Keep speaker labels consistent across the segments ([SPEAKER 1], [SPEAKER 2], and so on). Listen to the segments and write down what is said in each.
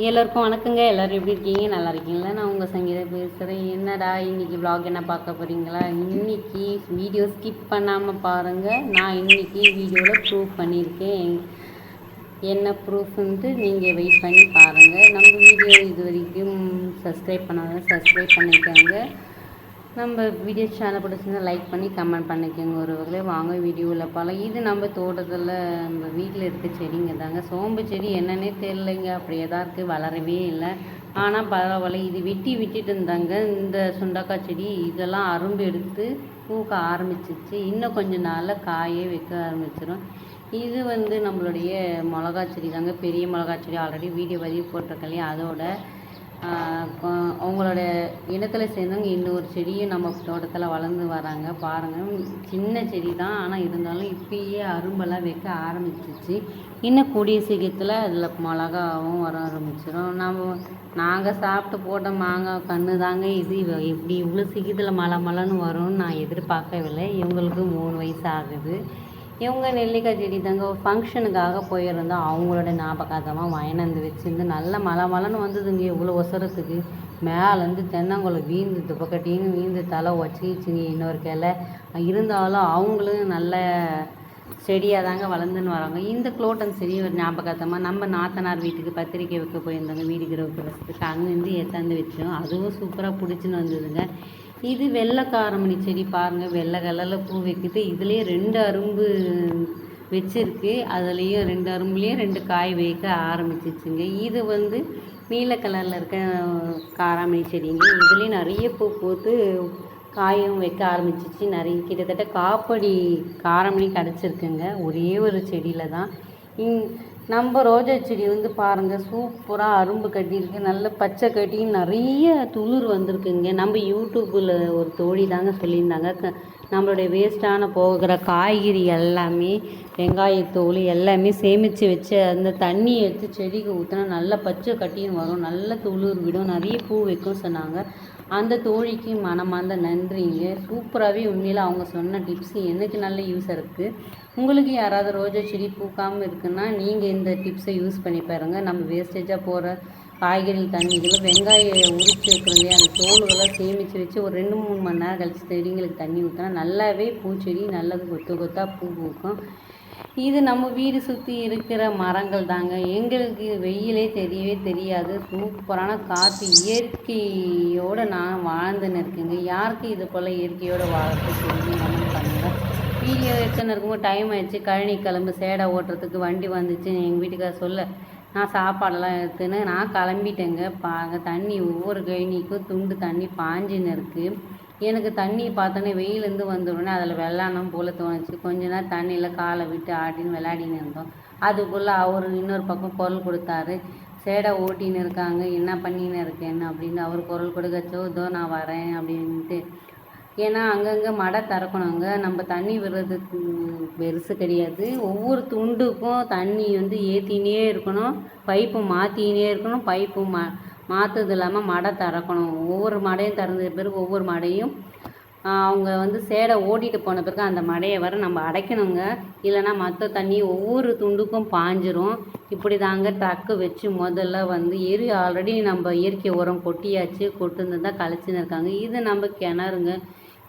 [SPEAKER 1] எல்லாருக்கும் வணக்கங்க. எல்லோரும் எப்படி இருக்கீங்க? நல்லா இருக்கீங்களா? நான் உங்கள் சங்கீதா பேசுகிறேன். என்னடா இன்றைக்கி vlog என்ன பார்க்க போகிறீங்களா? இன்றைக்கி வீடியோ ஸ்கிப் பண்ணாமல் பாருங்கள். நான் இன்றைக்கி வீடியோவில் ப்ரூஃப் பண்ணியிருக்கேன். என்ன ப்ரூஃப்ன்ட்டு நீங்கள் வெயிட் பண்ணி பாருங்கள். நம்ம வீடியோ இது வரைக்கும் சப்ஸ்கிரைப் பண்ணாத சப்ஸ்கிரைப் பண்ணிக்கோங்க. நம்ம வீடியோ சேனல் பிடிச்சிருந்தா லைக் பண்ணி கமெண்ட் பண்ணிக்கோங்க. ஒரு வகையிலே வாங்க வீடியோவில் பார்க்கலாம். இது நம்ம தோட்டத்தில் நம்ம வீட்டில் இருக்க செடிங்க தாங்க. சோம்பு செடி என்னன்னே தெரியலைங்க, அப்படியே தான் இருக்குது, வளரவே இல்லை. ஆனால் பரவாயில்ல, இது வெட்டி விட்டுட்டு இருந்தாங்க. இந்த சுண்டக்காய் செடி இதெல்லாம் அரும்பு எடுத்து பூக்க ஆரம்பிச்சிச்சு. இன்னும் கொஞ்சம் நாளில் காயே வைக்க ஆரம்பிச்சிடும். இது நம்மளுடைய மிளகா செடி தாங்க, பெரிய மிளகா செடி. ஆல்ரெடி வீடியோ பதிவு போட்டிருக்கலையே, அதோட அவங்களோட இனத்தில் சேர்ந்தவங்க இன்னொரு செடியும் நம்ம தோட்டத்தில் வளர்ந்து வராங்க பாருங்கள். சின்ன செடி தான், ஆனால் இருந்தாலும் இப்பயே அரும்பெல்லாம் வைக்க ஆரம்பிச்சிச்சு. இன்னும் கூடிய சீக்கிரத்தில் அதில் மிளகாவும் வர ஆரம்பிச்சிடும். நாங்கள் சாப்பிட்டு போட்ட மாங்காய் கன்று தாங்க இது. இப்படி இவ்வளோ சீக்கிரத்தில் மழைன்னு வரும்னு நான் எதிர்பார்க்கவில்லை. இவங்களுக்கு 3 வயசு ஆகுது. இவங்க நெல்லிக்காய் செடி தாங்க. ஒரு ஃபங்க்ஷனுக்காக போயிருந்தோம். அவங்களோட ஞாபகார்த்தமாக வாங்கினாந்து வச்சுருந்து நல்ல மழைன்னு வந்ததுங்க. இவ்வளோ ஒசரத்துக்கு மேலேருந்து தென்னங்குளம் வீழ்ந்து துப்பக்கட்டின்னு வீழ்ந்து தலை வச்சிச்சுங்க. இன்னொரு கிளை இருந்தாலும் அவங்களும் நல்ல செடியாக தாங்க வளர்ந்துன்னு வராங்க. இந்த குளோட்டன் செடி ஒரு ஞாபகார்த்தமாக நம்ம நாத்தனார் வீட்டுக்கு பத்திரிக்கை வைக்க போயிருந்தாங்க. வீடு கிரகத்துக்கு அங்கேருந்து ஏற்றாந்து வச்சோம். அதுவும் சூப்பராக பிடிச்சின்னு வந்ததுங்க. இது வெள்ளை காரமணி செடி பாருங்கள், வெள்ளை கலரில் பூ வைக்குது. இதுலேயே 2 அரும்பு வச்சுருக்கு. அதுலேயும் 2 அரும்புலேயும் 2 காய் வைக்க ஆரம்பிச்சிச்சுங்க. இது நீல கலரில் இருக்க காராமணி செடிங்க. இதுலேயும் நிறைய பூ பூத்து காயும் வைக்க ஆரம்பிச்சிச்சு. நிறைய கிட்டத்தட்ட காப்படி காராமணி கிடச்சிருக்குங்க ஒரே ஒரு செடியில் தான். நம்ம ரோஜா செடி பாருங்கள், சூப்பராக அரும்பு கட்டியிருக்கு. நல்ல பச்சை கட்டி நிறைய துளிர் வந்திருக்குங்க. நம்ம யூடியூப்பில் ஒரு தோழி தாங்க சொல்லியிருந்தாங்க, நம்மளுடைய வேஸ்ட்டான போகிற காய்கறி எல்லாமே, வெங்காயத்தோல் எல்லாமே சேமித்து வச்சு அந்த தண்ணியை எடுத்து செடிக்கு ஊற்றினா நல்ல பச்சை கட்டின்னு வரும், நல்ல துளிர் விடும், நிறைய பூ வைக்கும் சொன்னாங்க. அந்த தோழிக்கு மனமார்ந்த நன்றிங்க. சூப்பராகவே உண்மையில் அவங்க சொன்ன டிப்ஸு எனக்கு நல்ல யூஸாக இருக்குது. உங்களுக்கு யாராவது ரோஜா செடி பூக்காமல் இருக்குன்னா நீங்கள் இந்த டிப்ஸை யூஸ் பண்ணி பாருங்க. நம்ம வேஸ்டேஜாக போகிற காய்கறி தண்ணிகளும் வெங்காயம் உரிச்சு வைக்கிறோம், அந்த தோல்களை சேமித்து வச்சு ஒரு 2-3 மணி நேரம் கழிச்சு செடிங்களுக்கு தண்ணி ஊற்றினா நல்லாவே பூச்செடி நல்லது கொத்தாக பூ பூக்கும். இது நம்ம வீடு சுற்றி இருக்கிற மரங்கள் தாங்க. எங்களுக்கு வெயிலே தெரியவே தெரியாது. சூப்பரான காற்று, இயற்கையோடு நான் வாழ்ந்துன்னு இருக்குங்க. யாருக்கு இது போல் இயற்கையோடு வாழறதுக்கு தெரியுங்கன்னு பண்ணுங்கள். வீடியோ எடுத்துன்னு இருக்கும்போது டைம் ஆகிடுச்சு, கழனி கிளம்பு சேடை ஓட்டுறதுக்கு வண்டி வந்துச்சு. எங்கள் வீட்டுக்கார சொல்ல நான் சாப்பாடெல்லாம் எடுத்துன்னு நான் கிளம்பிட்டேங்க. தண்ணி ஒவ்வொரு கழனிக்கும் துண்டு தண்ணி பாஞ்சின்னு இருக்குது. எனக்கு தண்ணி பார்த்தோன்னே வெயிலேருந்து வந்தோடனே அதில் வெள்ளானம் போல் தோணுச்சு. கொஞ்ச நேரம் தண்ணியில் காலை விட்டு ஆடின்னு விளையாடின்னு இருந்தோம். அதுக்குள்ளே அவர் இன்னொரு பக்கம் குரல் கொடுத்தாரு, சேடை ஓட்டின்னு இருக்காங்க, என்ன பண்ணின்னு இருக்கேன்னு அப்படின்னு. அவர் குரல் கொடுக்கச்சோ இதோ நான் வரேன் அப்படின்ட்டு. ஏன்னா அங்கங்கே மடை திறக்கணுங்க. நம்ம தண்ணி விடுறதுக்கு பெருசு கிடையாது. ஒவ்வொரு துண்டுக்கும் தண்ணி ஏற்றினே இருக்கணும், பைப்பு மாற்றினே இருக்கணும். பைப்பு மாற்றுறது இல்லாமல் மடை திறக்கணும். ஒவ்வொரு மடையும் திறந்த பிறகு ஒவ்வொரு மடையும் அவங்க சேடை ஓட்டிகிட்டு போன பிறகு அந்த மடையை வர நம்ம அடைக்கணுங்க. இல்லைனா மற்ற தண்ணி ஒவ்வொரு துண்டுக்கும் பாஞ்சிரும். இப்படி தாங்க ட்ரக்கு வச்சு முதல்ல ஆல்ரெடி நம்ம இயற்கை உரம் கொட்டியாச்சு, கொட்டுன்னு தான் கழிச்சுன்னு இருக்காங்க. இது நம்ம கிணறுங்க.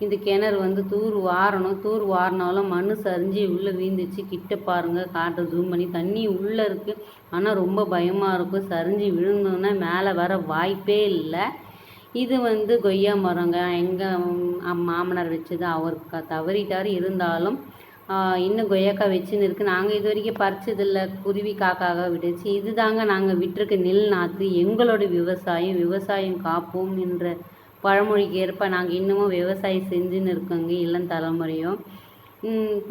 [SPEAKER 1] இந்த கிணறு தூர் வாரினாலும் மண் சரிஞ்சு உள்ளே வீழ்ந்துச்சு. கிட்ட பாருங்கள், காற்றை ஜூம் பண்ணி தண்ணி உள்ளே இருக்குது. ஆனால் ரொம்ப பயமாக இருக்கும், சரிஞ்சு விழுந்தோன்னா மேலே வர வாய்ப்பே இல்லை. இது கொய்யா மரங்க. எங்கள் மாமனார் வச்சது, அவர் தவறிட்டார். இருந்தாலும் இன்னும் கொய்யாக்காய் வச்சுன்னு இருக்குது. நாங்கள் இது வரைக்கும் பறிச்சதில்லை, குருவி காக்காக விட்டுச்சு. இது தாங்க நாங்கள் விட்டுருக்க நெல் நாற்று. எங்களோட விவசாயம் காப்போம் என்ற பழமொழிக்கு ஏற்ப நாங்கள் இன்னமும் விவசாயம் செஞ்சுன்னு இருக்கோங்க, இளம் தலைமுறையும்.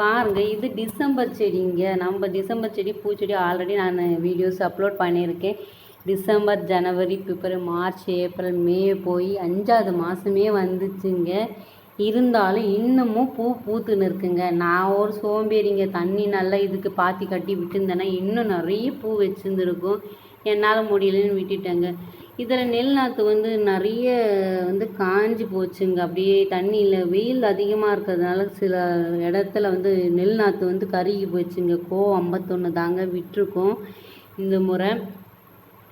[SPEAKER 1] பாருங்கள், இது டிசம்பர் செடிங்க. நம்ம டிசம்பர் செடி பூச்செடி ஆல்ரெடி நான் வீடியோஸ் அப்லோட் பண்ணியிருக்கேன். டிசம்பர், ஜனவரி, பிப்ரவரி, மார்ச், ஏப்ரல், மே போய் 5வது மாதமே வந்துச்சுங்க. இருந்தாலும் இன்னமும் பூ பூத்துன்னு இருக்குங்க. நான் ஒரு சோம்பேறிங்க, தண்ணி நல்லா இதுக்கு பாத்தி கட்டி விட்டுருந்தேன்னா இன்னும் நிறைய பூ வச்சுருந்துருக்கும். என்னால் முடியலன்னு விட்டுட்டேங்க. இதில் நெல் நாற்று நிறைய காஞ்சி போச்சுங்க. அப்படியே தண்ணியில் வெயில் அதிகமாக இருக்கிறதுனால சில இடத்துல நெல் நாற்று கருகி போச்சுங்க. 51 தாங்க விட்டுருக்கோம் இந்த முறை.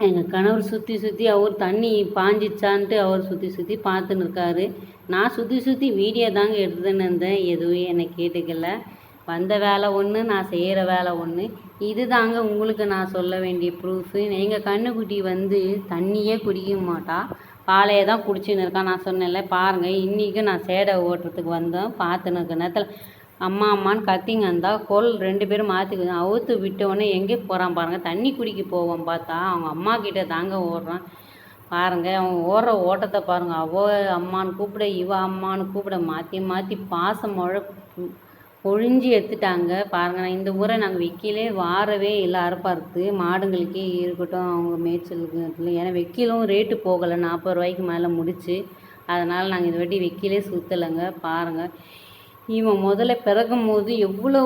[SPEAKER 1] எங்கள் கணவர் சுற்றி சுற்றி அவர் தண்ணி பாஞ்சிச்சான்ட்டு அவர் சுற்றி சுற்றி பார்த்துன்னு இருக்காரு. நான் சுற்றி சுற்றி வீடியோ தாங்க எடுத்துன்னு இருந்தேன். எதுவும் என்னை கேட்டுக்கல. வந்த வேலை ஒன்று, நான் செய்கிற வேலை ஒன்று. இது தாங்க உங்களுக்கு நான் சொல்ல வேண்டிய ப்ரூஃபு. எங்கள் கன்னுக்குட்டி வந்து தண்ணியே குடிக்க மாட்டா, பாலையே தான் குடிச்சுன்னு இருக்கா. நான் சொன்னேன்ல பாருங்கள், இன்றைக்கும் நான் சேடை ஓட்டுறதுக்கு வந்தோம். பார்த்துன்னு இருக்க நேரத்தில் அம்மா அம்மான்னு கத்திங்க இருந்தால் கோல் 2 பேரும் மாற்றிக்குது. அவுத்து விட்டவுடனே எங்கே போகிறான் பாருங்கள். தண்ணி குடிக்க போவோம் பார்த்தா அவங்க அம்மா கிட்டே தாங்க ஓடுறான். பாருங்கள் அவன் ஓடுற ஓட்டத்தை பாருங்கள். அம்மான்னு கூப்பிட, இவ அம்மான்னு கூப்பிட, மாற்றி மாற்றி பாசம் பொழிஞ்சு எடுத்துட்டாங்க. பாருங்கள், நான் இந்த முறை நாங்கள் வெக்கிலே வாரவே இல்லை. அறுப்பறுத்து மாடுங்களுக்கே இருக்கட்டும், அவங்க மேய்ச்சலுக்கு. ஏன்னா வெக்கிலும் ரேட்டு போகலை, 40 ரூபாய்க்கு மேலே முடிச்சு. அதனால் நாங்கள் இந்த வாட்டி வெக்கிலே சுற்றலைங்க. பாருங்கள், இவன் முதல்ல பிறக்கும் போது எவ்வளோ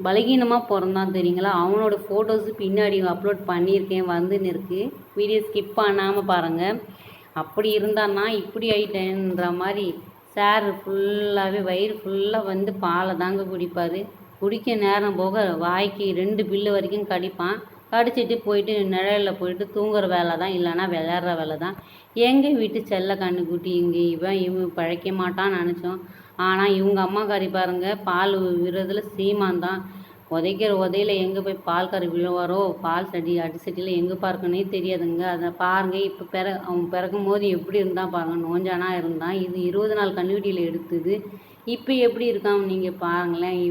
[SPEAKER 1] பலகீனமாக பிறந்தான் தெரியுங்களா. அவனோட ஃபோட்டோஸு பின்னாடி அப்லோட் பண்ணியிருக்கேன், வந்துன்னு இருக்குது. வீடியோ ஸ்கிப் பண்ணாமல் பாருங்கள். அப்படி இருந்தான்னா இப்படி ஆகிட்டேன்ற மாதிரி சார் ஃபுல்லாகவே வயிறு ஃபுல்லாக வந்து பாலை தாங்க குடிப்பார். குடிக்க நேரம் போக வாய்க்கு 2 பில்லு வரைக்கும் கடிப்பான். கடிச்சிட்டு போயிட்டு நிழலில் போயிட்டு தூங்குற வேலை தான், இல்லைன்னா விளையாடுற வேலை தான். எங்கள் வீட்டு செல்ல கண்ணுக்குட்டி இங்கே இவன் பழைக்க மாட்டான்னு நினச்சோம். ஆனால் இவங்க அம்மாக்காரி பாருங்கள், பால் விடுறதுல சீமான் தான். உதைக்கிற உதையில எங்கே போய் பால் கறி விழுவாரோ, பால் அடி சட்டியில் எங்கே பார்க்கனே தெரியாதுங்க. அதை பாருங்கள், இப்போ அவன் பிறக்கும் போது எப்படி இருந்தால் பாருங்கள், நோஞ்சானா இருந்தான். இது 20 நாள் கன்னுக்குட்டியில் எடுத்தது. இப்போ எப்படி இருக்கான் நீங்கள் பாருங்களேன்.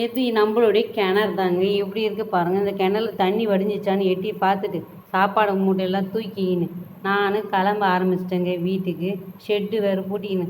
[SPEAKER 1] இது நம்மளுடைய கிணறு தாங்க, எப்படி இருக்குது பாருங்கள். இந்த கிணறுல தண்ணி வடிஞ்சிச்சான்னு எட்டி பார்த்துட்டு சாப்பாடு மூட்டையெல்லாம் தூக்கிக்கின்னு நான் கிளம்ப ஆரம்பிச்சிட்டேங்க வீட்டுக்கு. ஷெட்டு வேறு பூட்டிக்கின்னு.